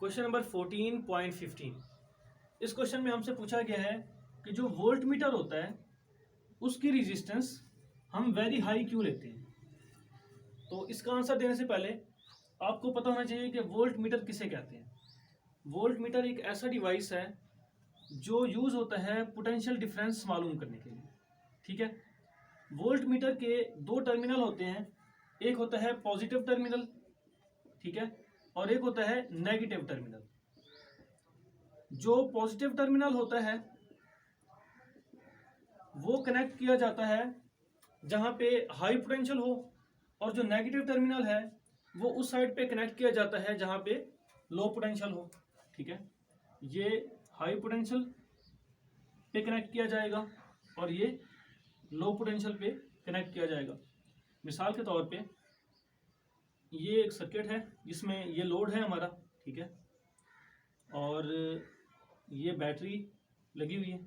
Question number 14.15। इस question में हमसे पूछा गया है कि जो वोल्ट मीटर होता है उसकी रेजिस्टेंस हम वेरी हाई क्यों लेते हैं। तो इसका आंसर देने से पहले आपको पता होना चाहिए कि वोल्ट मीटर किसे कहते हैं। वोल्ट मीटर एक ऐसा डिवाइस है जो यूज़ होता है पोटेंशियल डिफरेंस मालूम करने के लिए। ठीक है, वोल्ट मीटर के दो टर्मिनल होते हैं, एक होता है पॉजिटिव टर्मिनल, ठीक है, और एक होता है नेगेटिव टर्मिनल। जो पॉजिटिव टर्मिनल होता है वो कनेक्ट किया जाता है जहां पे हाई पोटेंशियल हो, और जो नेगेटिव टर्मिनल है वो उस साइड पे कनेक्ट किया जाता है जहां पे लो पोटेंशियल हो। ठीक है, ये हाई पोटेंशियल पे कनेक्ट किया जाएगा और ये लो पोटेंशियल पे कनेक्ट किया जाएगा। मिसाल के तौर पे ये एक सर्किट है जिसमें ये लोड है हमारा, ठीक है, और ये बैटरी लगी हुई है।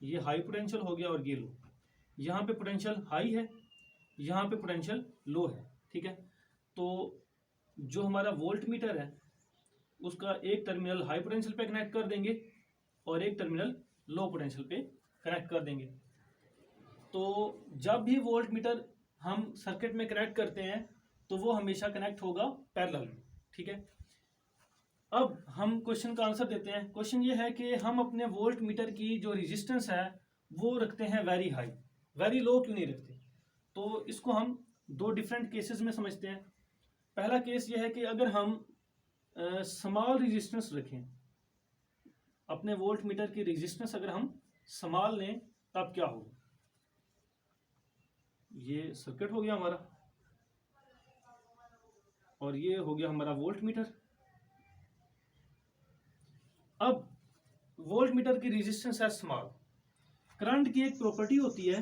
ये हाई पोटेंशियल हो गया और ये लो। यहाँ पे पोटेंशियल हाई है, यहाँ पे पोटेंशियल लो है। ठीक है, तो जो हमारा वोल्ट मीटर है उसका एक टर्मिनल हाई पोटेंशियल पे कनेक्ट कर देंगे और एक टर्मिनल लो पोटेंशियल पे कनेक्ट कर देंगे। तो जब भी वोल्ट मीटर हम सर्किट में कनेक्ट करते हैं तो वो हमेशा कनेक्ट होगा पैरेलल में। ठीक है, अब हम क्वेश्चन का आंसर देते हैं। क्वेश्चन ये है कि हम अपने वोल्ट मीटर की जो रेजिस्टेंस है वो रखते हैं वेरी हाई, वेरी लो क्यों नहीं रखते। तो इसको हम दो डिफरेंट केसेस में समझते हैं। पहला केस ये है कि अगर हम स्मॉल रेजिस्टेंस रखें, अपने वोल्ट मीटर की रेजिस्टेंस अगर हम स्मॉल लें तब क्या होगा। ये सर्किट हो गया हमारा और ये हो गया हमारा वोल्ट मीटर। अब वोल्ट मीटर की रेजिस्टेंस है स्मॉल। करंट की एक प्रॉपर्टी होती है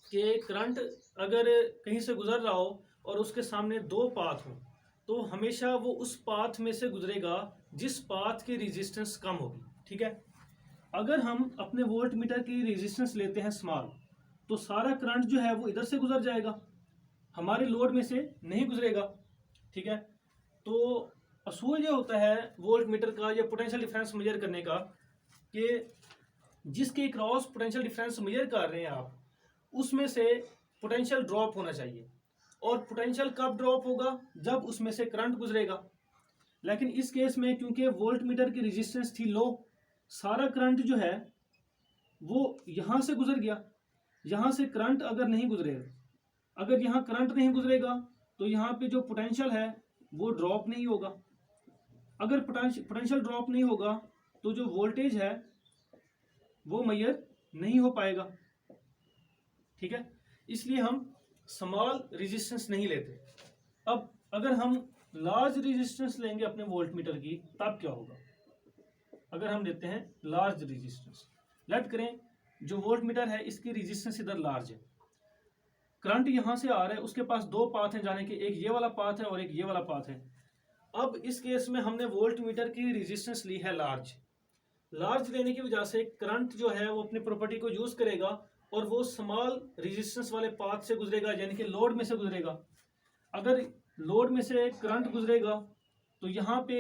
कि करंट अगर कहीं से गुजर रहा हो और उसके सामने दो पाथ हो तो हमेशा वो उस पाथ में से गुजरेगा जिस पाथ की रेजिस्टेंस कम होगी। ठीक है, अगर हम अपने वोल्ट मीटर की रेजिस्टेंस लेते हैं स्मॉल तो सारा करंट जो है वो इधर से गुजर जाएगा, हमारे लोड में से नहीं गुजरेगा। ठीक है, तो असूल ये होता है वोल्ट मीटर का या पोटेंशियल डिफरेंस मेजर करने का कि जिसके क्रॉस पोटेंशियल डिफरेंस मेजर कर रहे हैं आप, उसमें से पोटेंशियल ड्रॉप होना चाहिए। और पोटेंशियल कब ड्रॉप होगा, जब उसमें से करंट गुजरेगा। लेकिन इस केस में क्योंकि वोल्ट मीटर की रेजिस्टेंस थी लो, सारा करंट जो है वो यहाँ से गुजर गया। यहाँ से करंट अगर नहीं गुजरेगा, अगर यहाँ करंट नहीं गुजरेगा तो यहाँ पे जो पोटेंशियल है वो ड्रॉप नहीं होगा। अगर पोटेंशियल ड्रॉप नहीं होगा तो जो वोल्टेज है वो मेजर नहीं हो पाएगा। ठीक है, इसलिए हम स्मॉल रेजिस्टेंस नहीं लेते। अब अगर हम लार्ज रेजिस्टेंस लेंगे अपने वोल्ट मीटर की तब क्या होगा। अगर हम लेते हैं लार्ज रेजिस्टेंस, लेट करें जो वोल्ट मीटर है इसकी रेजिस्टेंस इधर लार्ज है, करंट यहां से आ रहा है, उसके पास दो पाथ हैं जाने के, एक ये वाला पाथ है और एक ये वाला पाथ है। अब इस केस में हमने वोल्ट मीटर की रेजिस्टेंस ली है लार्ज। लार्ज लेने की वजह से करंट जो है वो अपनी प्रॉपर्टी को यूज करेगा और वो स्मॉल रेजिस्टेंस वाले पाथ से गुजरेगा, यानी कि लोड में से गुजरेगा। अगर लोड में से करंट गुजरेगा तो यहाँ पे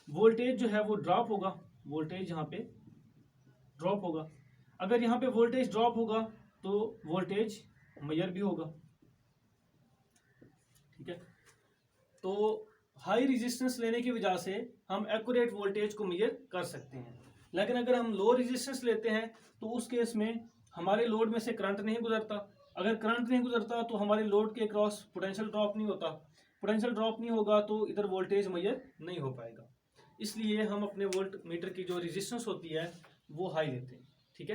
वोल्टेज जो है वो ड्रॉप होगा, वोल्टेज यहाँ पे ड्रॉप होगा। अगर यहाँ पे वोल्टेज ड्रॉप होगा तो वोल्टेज मेजर भी होगा। ठीक है, तो हाई रेजिस्टेंस लेने की वजह से हम एक्यूरेट वोल्टेज को मेजर कर सकते हैं। लेकिन अगर हम लो रेजिस्टेंस लेते हैं तो उस केस में हमारे लोड में से करंट नहीं गुजरता। अगर करंट नहीं गुजरता तो हमारे लोड के क्रॉस पोटेंशियल ड्रॉप नहीं होता। पोटेंशियल ड्रॉप नहीं होगा तो इधर वोल्टेज मेजर नहीं हो पाएगा। इसलिए हम अपने वोल्ट मीटर की जो रेजिस्टेंस होती है वो हाई लेते हैं।